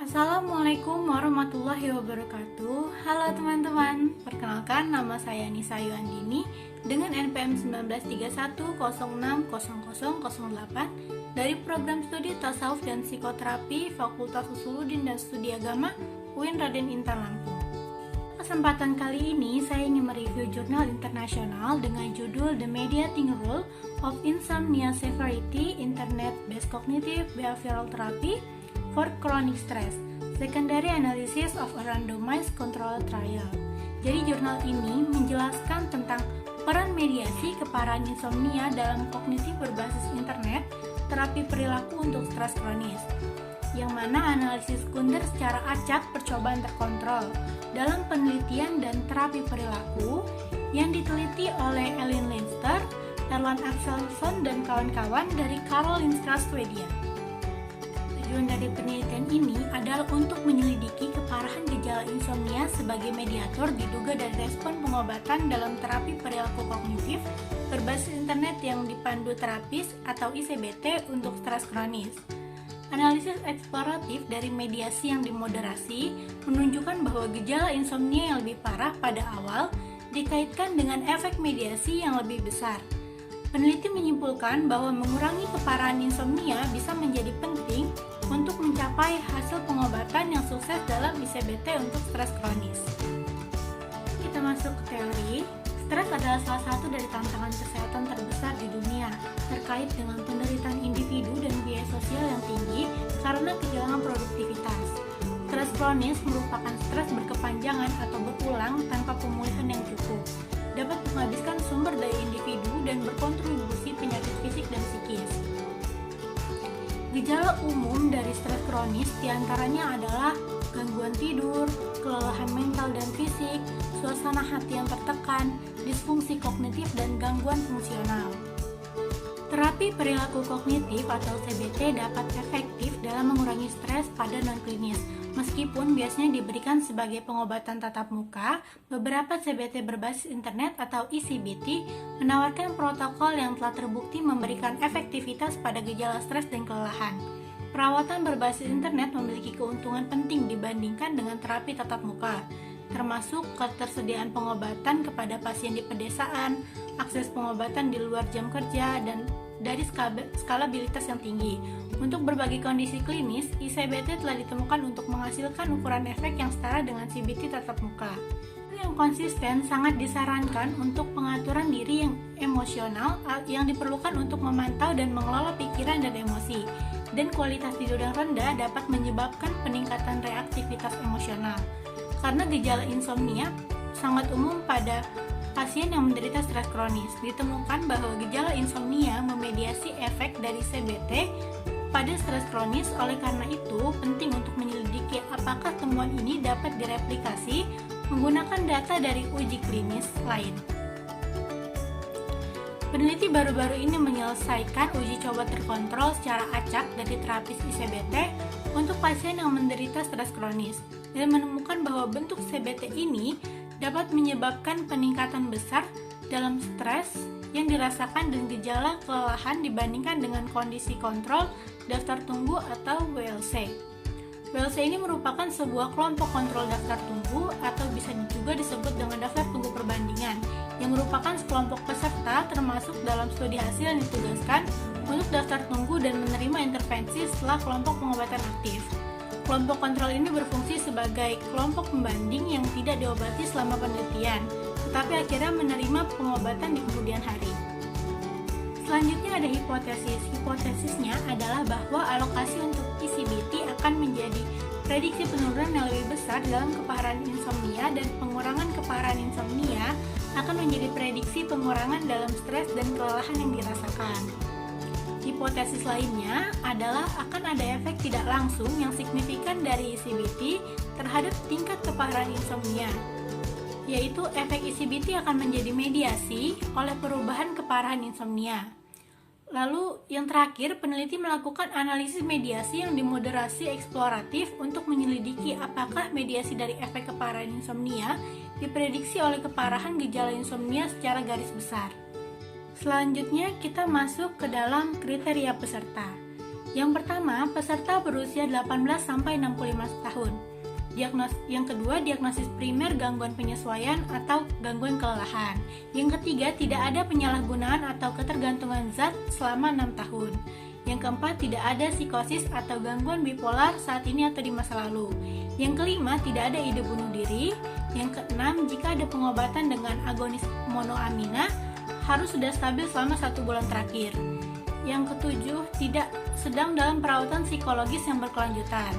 Assalamualaikum warahmatullahi wabarakatuh. Halo teman-teman, perkenalkan nama saya Nisa Yuandini dengan NPM 1931060008 dari program studi Tasawuf dan Psikoterapi Fakultas Usuluddin dan Studi Agama UIN Raden Intan Lampung. Kesempatan kali ini saya ingin mereview jurnal internasional dengan judul The Mediating Role of Insomnia Severity Internet Based Cognitive Behavioral Therapy for Chronic Stress, Secondary Analysis of a Randomized Controlled Trial. Jadi jurnal ini menjelaskan tentang peran mediasi keparahan insomnia dalam kognitif berbasis internet, terapi perilaku untuk stres kronis, yang mana analisis sekunder secara acak percobaan terkontrol dalam penelitian dan terapi perilaku yang diteliti oleh Elin Lindster, Erland Axelsson, dan kawan-kawan dari Karolinska Swedia. Tujuan dari penelitian ini adalah untuk menyelidiki keparahan gejala insomnia sebagai mediator diduga dari respon pengobatan dalam terapi perilaku kognitif berbasis internet yang dipandu terapis atau ICBT untuk stres kronis. Analisis eksploratif dari mediasi yang dimoderasi menunjukkan bahwa gejala insomnia yang lebih parah pada awal dikaitkan dengan efek mediasi yang lebih besar. Peneliti menyimpulkan bahwa mengurangi keparahan insomnia bisa menjadi penting untuk mencapai hasil pengobatan yang sukses dalam ICBT untuk stres kronis. Kita masuk ke teori. Stres adalah salah satu dari tantangan kesehatan terbesar di dunia, terkait dengan penderitaan individu dan biaya sosial yang tinggi karena kehilangan produktivitas. Stres kronis merupakan stres berkepanjangan atau berulang tanpa pemulihan yang cukup, dapat menghabiskan sumber daya individu dan berkontribusi penyakit fisik dan psikis. Gejala umum dari stres kronis diantaranya adalah gangguan tidur, kelelahan mental dan fisik, suasana hati yang tertekan, disfungsi kognitif, dan gangguan fungsional. Terapi perilaku kognitif atau CBT dapat efektif dalam mengurangi stres pada non-klinis. Meskipun biasanya diberikan sebagai pengobatan tatap muka, beberapa CBT berbasis internet atau ICBT menawarkan protokol yang telah terbukti memberikan efektivitas pada gejala stres dan kelelahan. Perawatan berbasis internet memiliki keuntungan penting dibandingkan dengan terapi tatap muka, termasuk ketersediaan pengobatan kepada pasien di pedesaan, akses pengobatan di luar jam kerja, dan dari skalabilitas yang tinggi. Untuk berbagai kondisi klinis, ICBT telah ditemukan untuk menghasilkan ukuran efek yang setara dengan CBT tatap muka. Yang konsisten sangat disarankan untuk pengaturan diri yang emosional yang diperlukan untuk memantau dan mengelola pikiran dan emosi. Dan kualitas tidur yang rendah dapat menyebabkan peningkatan reaktivitas emosional. Karena gejala insomnia sangat umum pada pasien yang menderita stres kronis, ditemukan bahwa gejala insomnia memediasi efek dari CBT pada stres kronis. Oleh karena itu, penting untuk menyelidiki apakah temuan ini dapat direplikasi menggunakan data dari uji klinis lain. Peneliti baru-baru ini menyelesaikan uji coba terkontrol secara acak dari terapis ICBT untuk pasien yang menderita stres kronis dan menemukan bahwa bentuk CBT ini dapat menyebabkan peningkatan besar dalam stres yang dirasakan dan gejala kelelahan dibandingkan dengan kondisi kontrol daftar tunggu atau WLC. WLC ini merupakan sebuah kelompok kontrol daftar tunggu atau bisa juga disebut dengan daftar tunggu perbandingan yang merupakan sekelompok peserta termasuk dalam studi hasil yang ditugaskan untuk daftar tunggu dan menerima intervensi setelah kelompok pengobatan aktif. Kelompok kontrol ini berfungsi sebagai kelompok pembanding yang tidak diobati selama penelitian, tetapi akhirnya menerima pengobatan di kemudian hari. Selanjutnya ada hipotesis. Hipotesisnya adalah bahwa alokasi untuk ICBT akan menjadi prediksi penurunan yang lebih besar dalam keparahan insomnia dan pengurangan keparahan insomnia akan menjadi prediksi pengurangan dalam stres dan kelelahan yang dirasakan. Hipotesis lainnya adalah akan ada efek tidak langsung yang signifikan dari ICBT terhadap tingkat keparahan insomnia, yaitu efek ICBT akan menjadi mediasi oleh perubahan keparahan insomnia. Lalu yang terakhir, peneliti melakukan analisis mediasi yang dimoderasi eksploratif untuk menyelidiki apakah mediasi dari efek keparahan insomnia diprediksi oleh keparahan gejala insomnia secara garis besar. Selanjutnya kita masuk ke dalam kriteria peserta. Yang pertama, peserta berusia 18 sampai 65 tahun. Yang kedua, diagnosis primer gangguan penyesuaian atau gangguan kelelahan. Yang ketiga, tidak ada penyalahgunaan atau ketergantungan zat selama 6 tahun. Yang keempat, tidak ada psikosis atau gangguan bipolar saat ini atau di masa lalu. Yang kelima, tidak ada ide bunuh diri. Yang keenam, jika ada pengobatan dengan agonis monoamina, harus sudah stabil selama 1 bulan terakhir. Yang ketujuh, tidak sedang dalam perawatan psikologis yang berkelanjutan.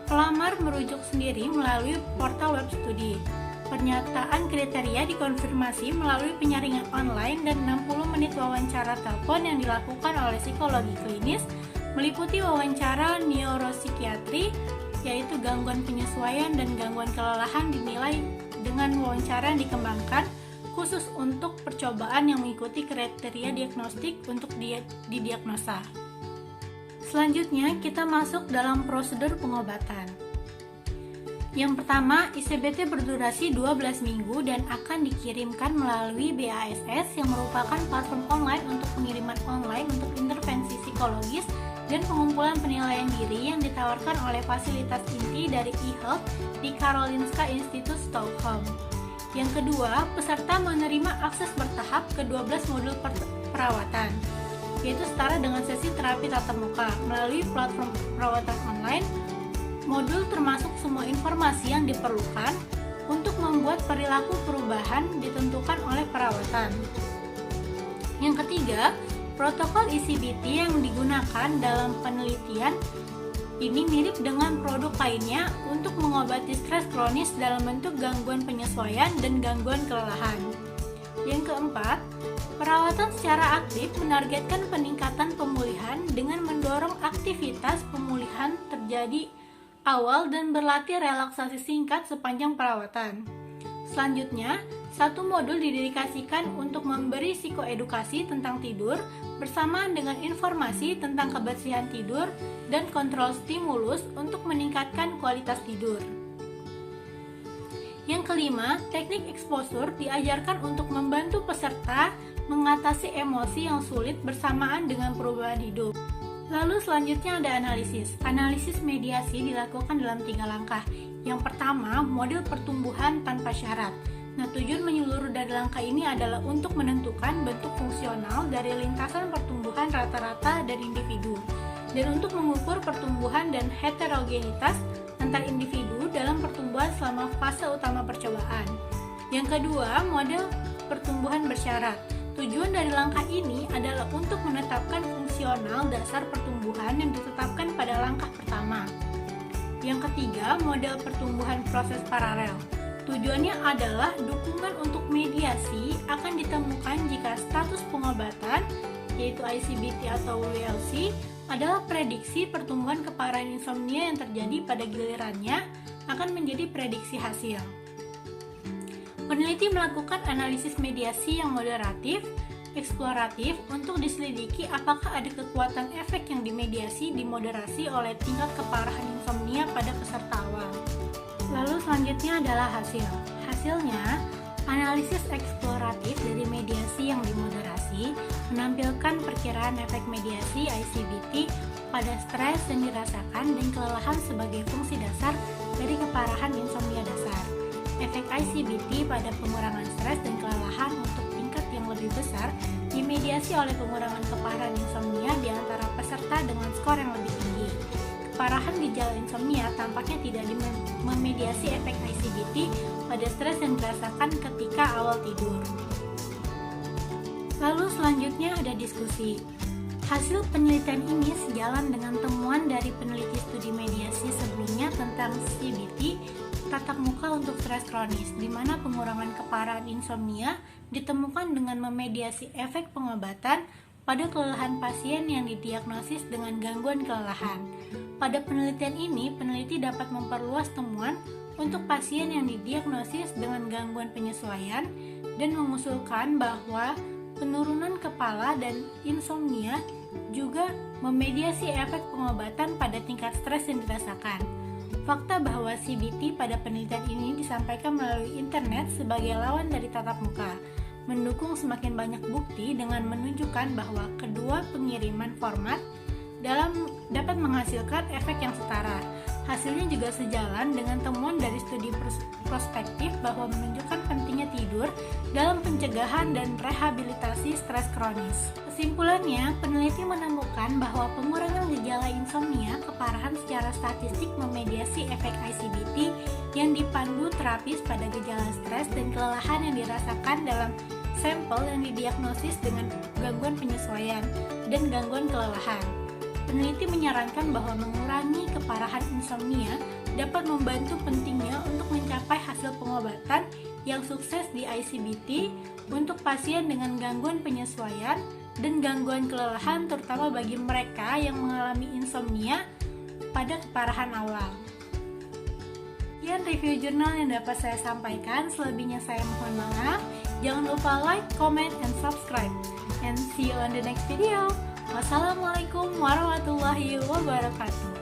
Pelamar merujuk sendiri melalui portal web studi. Pernyataan kriteria dikonfirmasi melalui penyaringan online dan 60 menit wawancara telepon yang dilakukan oleh psikologi klinis, meliputi wawancara neuropsikiatri, yaitu gangguan penyesuaian dan gangguan kelelahan dinilai dengan wawancara yang dikembangkan khusus untuk percobaan yang mengikuti kriteria diagnostik untuk didiagnosa. Selanjutnya, kita masuk dalam prosedur pengobatan. Yang pertama, ICBT berdurasi 12 minggu dan akan dikirimkan melalui BASS yang merupakan platform online untuk pengiriman online untuk intervensi psikologis dan pengumpulan penilaian diri yang ditawarkan oleh fasilitas inti dari eHealth di Karolinska Institute Stockholm. Yang kedua, peserta menerima akses bertahap ke 12 modul perawatan, yaitu setara dengan sesi terapi tatap muka melalui platform perawatan online. Modul termasuk semua informasi yang diperlukan untuk membuat perilaku perubahan ditentukan oleh perawatan. Yang ketiga, protokol ICBT yang digunakan dalam penelitian ini mirip dengan produk lainnya untuk mengobati stres kronis dalam bentuk gangguan penyesuaian dan gangguan kelelahan. Yang keempat, perawatan secara aktif menargetkan peningkatan pemulihan dengan mendorong aktivitas pemulihan terjadi awal dan berlatih relaksasi singkat sepanjang perawatan. Selanjutnya, satu modul didedikasikan untuk memberi psikoedukasi tentang tidur bersamaan dengan informasi tentang kebersihan tidur dan kontrol stimulus untuk meningkatkan kualitas tidur. Yang kelima, teknik exposure diajarkan untuk membantu peserta mengatasi emosi yang sulit bersamaan dengan perubahan hidup. Lalu selanjutnya ada analisis. Analisis mediasi dilakukan dalam 3 langkah. Yang pertama, model pertumbuhan tanpa syarat. Nah, tujuan menyeluruh dari langkah ini adalah untuk menentukan bentuk fungsional dari lintasan pertumbuhan rata-rata dari individu dan untuk mengukur pertumbuhan dan heterogenitas antar individu dalam pertumbuhan selama fase utama percobaan. Yang kedua, model pertumbuhan bersyarat. Tujuan dari langkah ini adalah untuk menetapkan fungsional dasar pertumbuhan yang ditetapkan pada langkah pertama. Yang ketiga, model pertumbuhan proses paralel. Tujuannya adalah dukungan untuk mediasi akan ditemukan jika status pengobatan, yaitu ICBT atau WLC, adalah prediksi pertumbuhan keparahan insomnia yang terjadi pada gilirannya akan menjadi prediksi hasil. Peneliti melakukan analisis mediasi yang moderatif, eksploratif untuk diselidiki apakah ada kekuatan efek yang dimediasi dimoderasi oleh tingkat keparahan insomnia pada peserta awal. Lalu selanjutnya adalah hasil. Hasilnya, analisis eksploratif dari mediasi yang dimoderasi menampilkan perkiraan efek mediasi ICBT pada stres yang dirasakan dan kelelahan sebagai fungsi dasar dari keparahan insomnia dasar. Efek ICBT pada pengurangan stres dan kelelahan untuk tingkat yang lebih besar dimediasi oleh pengurangan keparahan insomnia di antara peserta dengan skor yang lebih tinggi. Keparahan gejala insomnia tampaknya tidak memediasi efek ICBT pada stres yang dirasakan ketika awal tidur. Lalu selanjutnya ada diskusi. Hasil penelitian ini sejalan dengan temuan dari peneliti studi mediasi sebelumnya tentang CBT tatap muka untuk stres kronis, di mana pengurangan keparahan insomnia ditemukan dengan memediasi efek pengobatan pada kelelahan pasien yang didiagnosis dengan gangguan kelelahan. Pada penelitian ini, peneliti dapat memperluas temuan untuk pasien yang didiagnosis dengan gangguan penyesuaian dan mengusulkan bahwa penurunan kepala dan insomnia juga memediasi efek pengobatan pada tingkat stres yang dirasakan. Fakta bahwa CBT pada penelitian ini disampaikan melalui internet sebagai lawan dari tatap muka, mendukung semakin banyak bukti dengan menunjukkan bahwa kedua pengiriman format dapat menghasilkan efek yang setara. Hasilnya juga sejalan dengan temuan dari studi prospektif bahwa menunjukkan pentingnya tidur dalam pencegahan dan rehabilitasi stres kronis. Kesimpulannya, peneliti menemukan bahwa pengurangan gejala insomnia keparahan secara statistik memediasi efek ICBT yang dipandu terapis pada gejala stres dan kelelahan yang dirasakan dalam sampel yang didiagnosis dengan gangguan penyesuaian dan gangguan kelelahan. Peneliti menyarankan bahwa mengurangi keparahan insomnia dapat membantu pentingnya untuk mencapai hasil pengobatan yang sukses di ICBT untuk pasien dengan gangguan penyesuaian dan gangguan kelelahan, terutama bagi mereka yang mengalami insomnia pada keparahan awal. Sekian review jurnal yang dapat saya sampaikan, selebihnya saya mohon maaf. Jangan lupa like, comment, and subscribe. And see you on the next video. Wassalamualaikum warahmatullahi wabarakatuh.